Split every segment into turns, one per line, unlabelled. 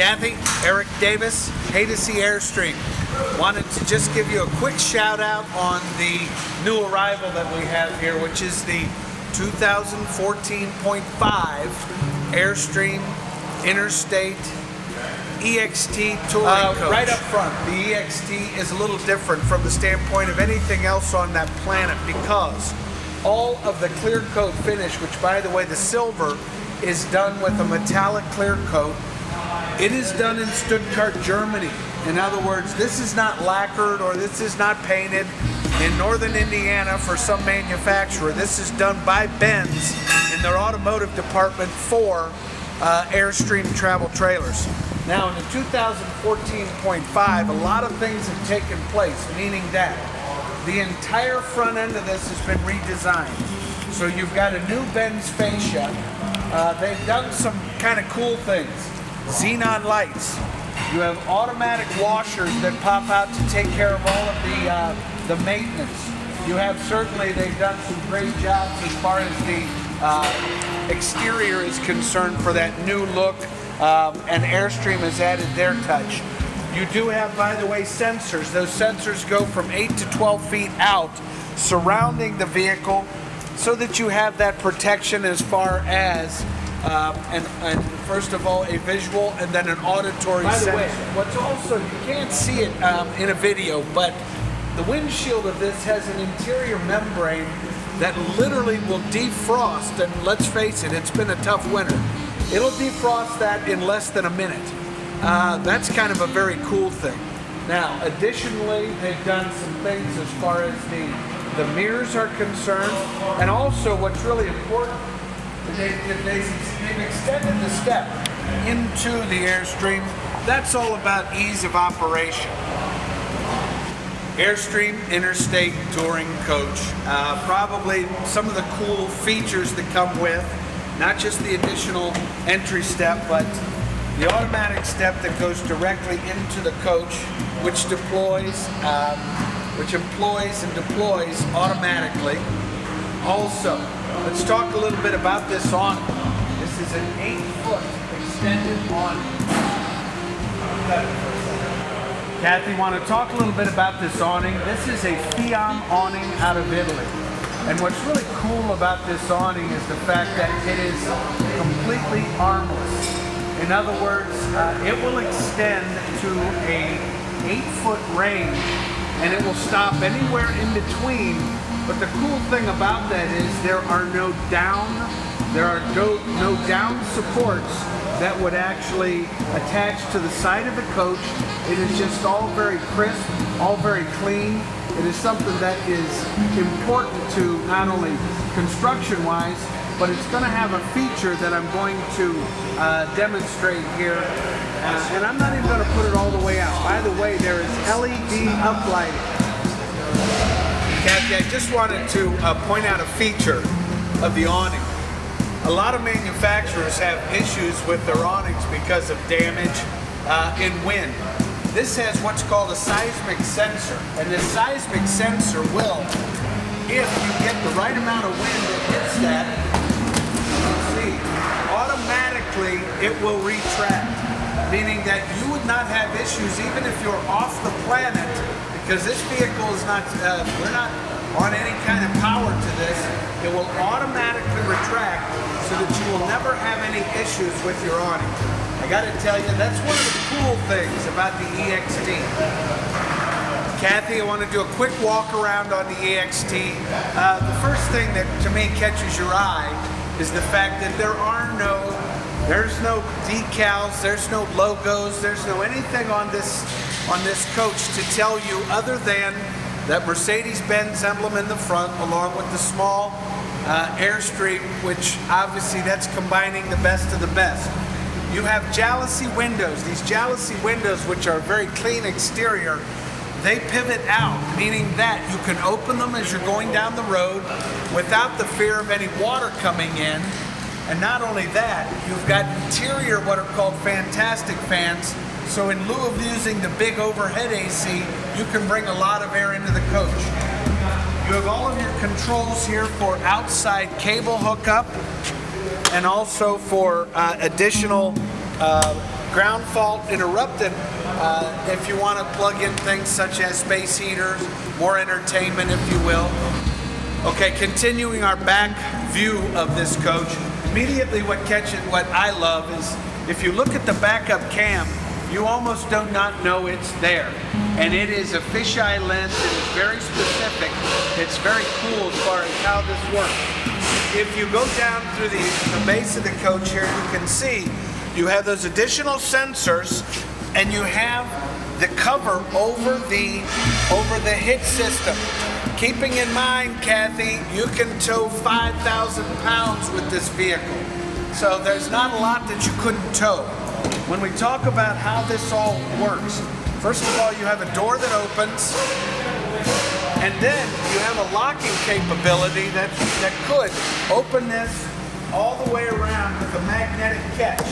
Kathy, Eric Davis, Hey to See Airstream. Wanted to just give you a quick shout out on the new arrival that we have here, which is the 2014.5 Airstream Interstate EXT touring coach. Right up front, the EXT is a little different from the standpoint of anything else on that planet because all of the clear coat finish, which by the way the silver is done with a metallic clear coat. It is done in Stuttgart, Germany. In other words, this is not lacquered or this is not painted in northern Indiana for some manufacturer. This is done by Benz in their automotive department for Airstream travel trailers. Now in the 2014.5, a lot of things have taken place, meaning that the entire front end of this has been redesigned. So you've got a new Benz fascia. They've done some kind of cool things. Xenon lights. You have automatic washers that pop out to take care of all of the maintenance. You have certainly, they've done some great jobs as far as the exterior is concerned for that new look, and Airstream has added their touch. You do have, by the way, sensors. Those sensors go from 8 to 12 feet out surrounding the vehicle so that you have that protection as far as and first of all a visual and then an auditory sensor. By the way, what's also, you can't see it in a video, but the windshield of this has an interior membrane that literally will defrost, and let's face it, it's been a tough winter. It'll defrost that in less than a minute. That's kind of a very cool thing. Now, additionally, they've done some things as far as the mirrors are concerned, and also what's really important, they've extended the step into the Airstream. That's all about ease of operation. Airstream Interstate Touring Coach. Probably some of the cool features that come with, not just the additional entry step, but the automatic step that goes directly into the coach, which employs and deploys automatically. Also, let's talk a little bit about this awning. This is an 8-foot extended awning. Kathy, want to talk a little bit about this awning? This is a Fiam awning out of Italy. And what's really cool about this awning is the fact that it is completely armless. In other words, it will extend to a 8-foot range and it will stop anywhere in between. But the cool thing about that is there are no down supports that would actually attach to the side of the coach. It is just all very crisp, all very clean. It is something that is important to not only construction-wise, but it's going to have a feature that I'm going to demonstrate here. And I'm not even going to put it all the way out. By the way, there is LED uplighting. Kathy, I just wanted to point out a feature of the awning. A lot of manufacturers have issues with their awnings because of damage in wind. This has what's called a seismic sensor, and this seismic sensor will, if you get the right amount of wind that hits that, see, automatically it will retract, meaning that you would not have issues even if you're off the planet, because this vehicle is not, we're not on any kind of power to this. It will automatically retract so that you will never have any issues with your awning. I got to tell you, that's one of the cool things about the EXT. Kathy, I want to do a quick walk around on the EXT. The first thing that to me catches your eye is the fact that there's no decals, there's no logos, there's no anything on this coach to tell you other than that Mercedes-Benz emblem in the front along with the small Airstream, which obviously that's combining the best of the best. You have jalousie windows. These jalousie windows, which are very clean exterior, they pivot out, meaning that you can open them as you're going down the road without the fear of any water coming in. And not only that, you've got interior what are called fantastic fans. So in lieu of using the big overhead AC, you can bring a lot of air into the coach. You have all of your controls here for outside cable hookup and also for additional ground fault interrupted if you want to plug in things such as space heaters, more entertainment if you will. Okay, continuing our back view of this coach, immediately what I love is if you look at the backup cam, you almost do not know it's there. And it is a fisheye lens, and it's very specific. It's very cool as far as how this works. If you go down through the base of the coach here, you can see you have those additional sensors, and you have the cover over the hitch system. Keeping in mind, Kathy, you can tow 5,000 pounds with this vehicle. So there's not a lot that you couldn't tow. When we talk about how this all works, first of all, you have a door that opens, and then you have a locking capability that could open this all the way around with a magnetic catch.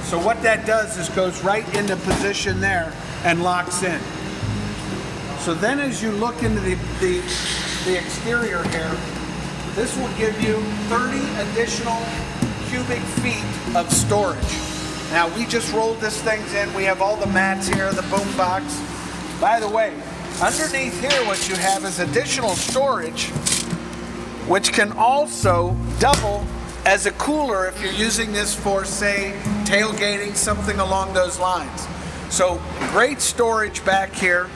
So what that does is goes right into position there and locks in. So then as you look into the exterior here, this will give you 30 additional cubic feet of storage. Now we just rolled this thing in. We have all the mats here, the boom box. By the way, underneath here what you have is additional storage, which can also double as a cooler if you're using this for, say, tailgating, something along those lines. So great storage back here.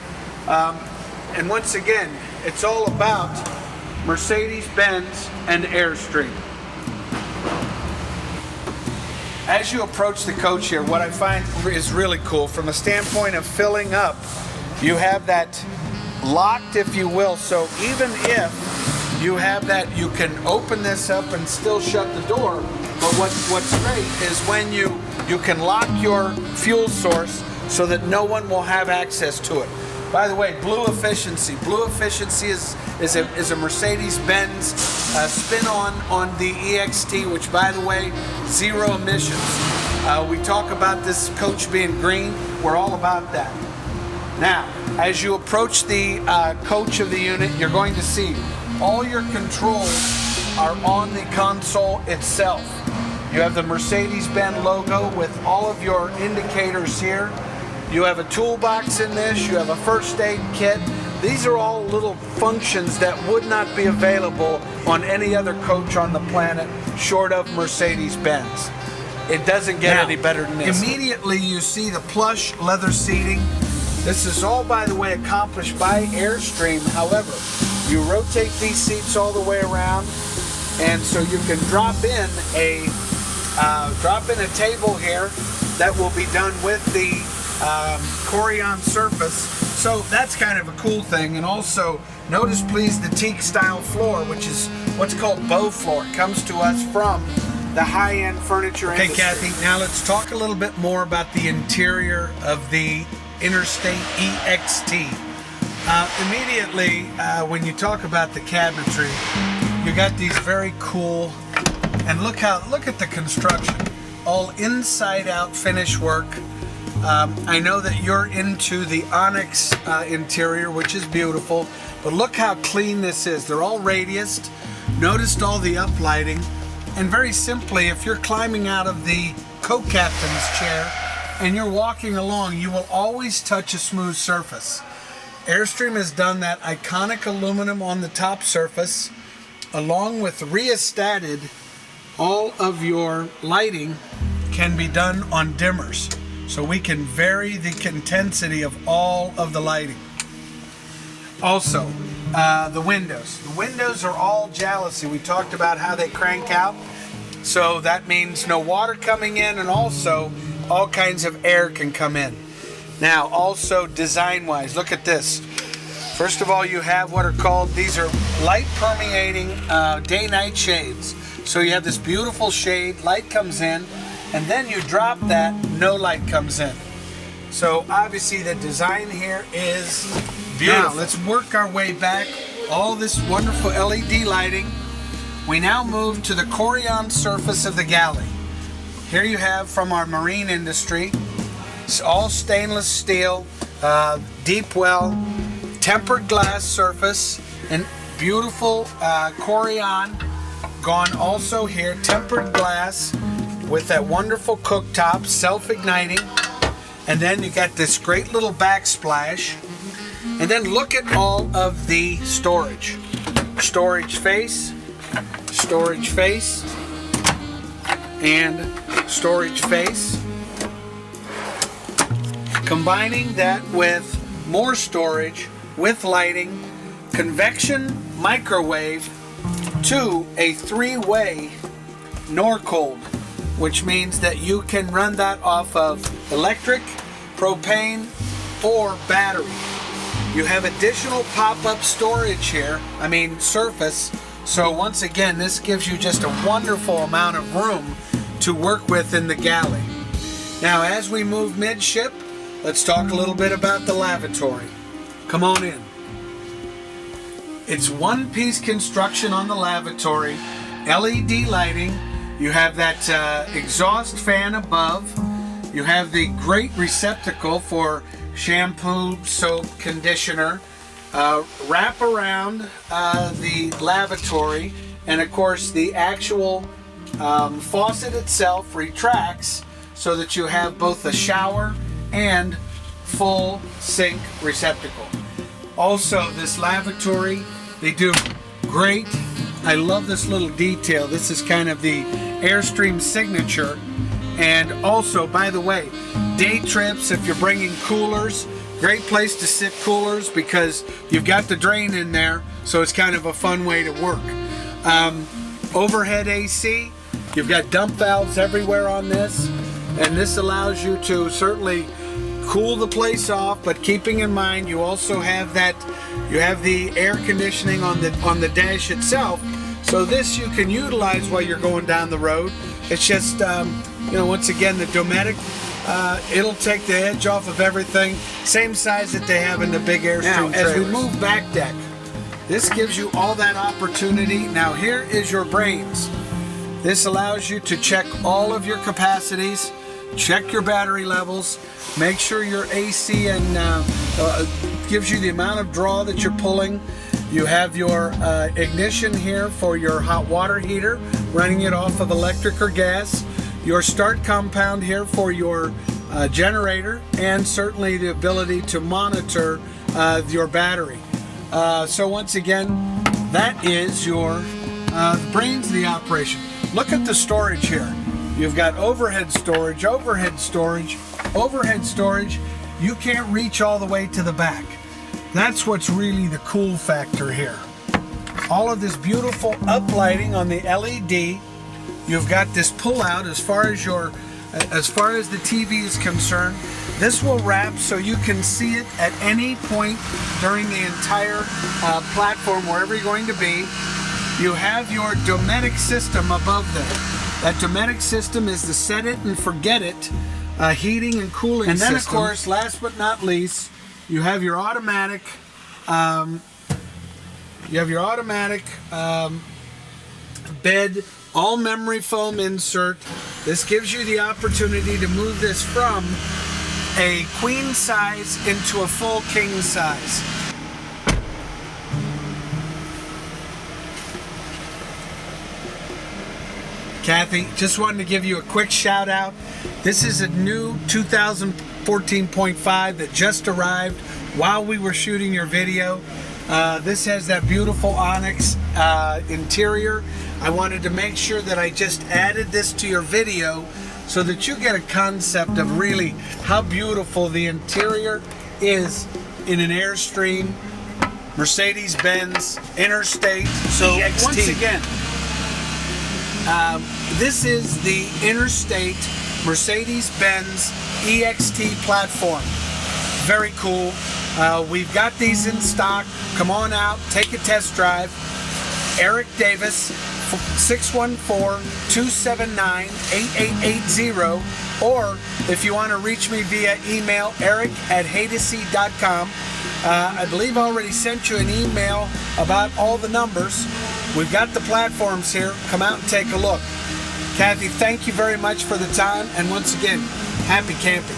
And once again, it's all about Mercedes-Benz and Airstream. As you approach the coach here, what I find is really cool from a standpoint of filling up, you have that locked, if you will. So even if you have that, you can open this up and still shut the door. But what's great is when you can lock your fuel source so that no one will have access to it. By the way, Blue Efficiency. Blue Efficiency is a Mercedes-Benz spin on the EXT, which, by the way, zero emissions. We talk about this coach being green. We're all about that. Now, as you approach the coach of the unit, you're going to see all your controls are on the console itself. You have the Mercedes-Benz logo with all of your indicators here. You have a toolbox in this, you have a first aid kit. These are all little functions that would not be available on any other coach on the planet short of Mercedes-Benz. It doesn't get any better than this. Immediately you see the plush leather seating. This is all, by the way, accomplished by Airstream. However, you rotate these seats all the way around, and so you can drop in a table here that will be done with the Corian surface. So that's kind of a cool thing. And also notice please the teak style floor, which is what's called bow floor. It comes to us from the high-end furniture industry. Okay, Kathy, now let's talk a little bit more about the interior of the Interstate EXT. Immediately when you talk about the cabinetry, you got these very cool, and look at the construction, all inside out finish work. I know that you're into the onyx interior, which is beautiful, but look how clean this is. They're all radiused. Noticed all the uplighting, and very simply, if you're climbing out of the co-captain's chair and you're walking along, you will always touch a smooth surface. Airstream has done that iconic aluminum on the top surface, along with rheostated. All of your lighting can be done on dimmers, so we can vary the intensity of all of the lighting. Also, the windows. The windows are all jalousie. We talked about how they crank out, so that means no water coming in, and also all kinds of air can come in. Now, also design-wise, look at this. First of all, you have what are called, these are light permeating day-night shades. So you have this beautiful shade, light comes in, and then you drop that, no light comes in. So obviously the design here is beautiful. Now let's work our way back. All this wonderful LED lighting. We now move to the Corian surface of the galley. Here you have from our marine industry. It's all stainless steel, deep well, tempered glass surface, and beautiful Corian. Gone also here, tempered glass with that wonderful cooktop, self-igniting, and then you got this great little backsplash. And then look at all of the storage. Storage face, and storage face. Combining that with more storage, with lighting, convection microwave to a 3-way Norcold, which means that you can run that off of electric, propane, or battery. You have additional pop-up storage here, surface. So once again, this gives you just a wonderful amount of room to work with in the galley. Now, as we move midship, let's talk a little bit about the lavatory. Come on in. It's one-piece construction on the lavatory, LED lighting. You have that exhaust fan above. You have the great receptacle for shampoo, soap, conditioner. Wrap around the lavatory, and of course the actual faucet itself retracts so that you have both a shower and full sink receptacle. Also, this lavatory, they do great. I love this little detail. This is kind of the Airstream signature. And also, by the way, day trips, if you're bringing coolers, great place to sit coolers because you've got the drain in there, so it's kind of a fun way to work. Overhead AC, you've got dump valves everywhere on this, and this allows you to certainly cool the place off, but keeping in mind you also have that, you have the air conditioning on the dash itself, so this you can utilize while you're going down the road. It's just once again, the Dometic, it'll take the edge off of everything. Same size that they have in the big Airstream trailers. As we move back deck, this gives you all that opportunity. Now here is your brains. This allows you to check all of your capacities, check your battery levels, make sure your AC and gives you the amount of draw that you're pulling. You have your ignition here for your hot water heater, running it off of electric or gas. Your start compound here for your generator, and certainly the ability to monitor your battery. So once again, that is your brains of the operation. Look at the storage here. You've got overhead storage, overhead storage, overhead storage. You can't reach all the way to the back. That's what's really the cool factor here. All of this beautiful uplighting on the LED. You've got this pull-out as far as the TV is concerned. This will wrap so you can see it at any point during the entire platform, wherever you're going to be. You have your Dometic system above there. That Dometic system is the set it and forget it heating and cooling system. And then, of course, last but not least, you have your automatic. Bed, all memory foam insert. This gives you the opportunity to move this from a queen size into a full king size. Kathy, just wanted to give you a quick shout out. This is a new 2014.5 that just arrived while we were shooting your video. This has that beautiful onyx interior. I wanted to make sure that I just added this to your video so that you get a concept of really how beautiful the interior is in an Airstream, Mercedes-Benz, Interstate, so EXT. Once again, this is the Interstate Mercedes-Benz EXT platform. Very cool. We've got these in stock. Come on out, take a test drive. Eric Davis, 614-279-8880, or if you want to reach me via email, eric@hadesy.com. I believe I already sent you an email about all the numbers. We've got the platforms here. Come out and take a look. Kathy, thank you very much for the time, and once again, happy camping.